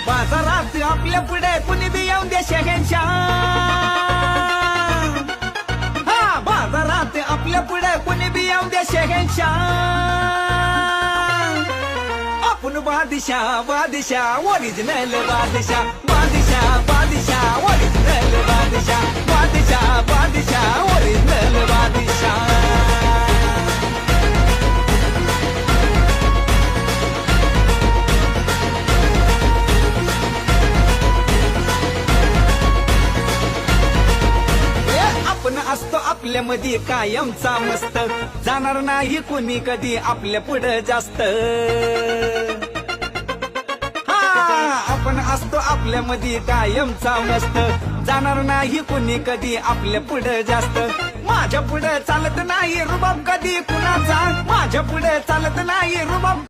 बाजारात आपल्या पुढे कुणी बी येऊन दे शहेनशाह. हा बाजारात आपल्या पुढे कुणी बी येऊन दे शहेनशाह. आपण बादशाह बादशाह ओरिजिनल बादशाह बादशाह बादशाह ओरिजिनल बादशाह बादशाह बादशाह ओरिजिनल बादशाह. आपण असतो आपल्यामध्ये कायमचा मस्त. जाणार नाही कोणी कधी आपल्या पुढे जास्त. हा आपण असतो आपल्यामध्ये कायमचा मस्त. जाणार नाही कोणी कधी आपल्या पुढे जास्त. माझ्या पुढे चालत नाही रुबाब कधी कुणाचा. माझ्या पुढे चालत नाही रुबाब.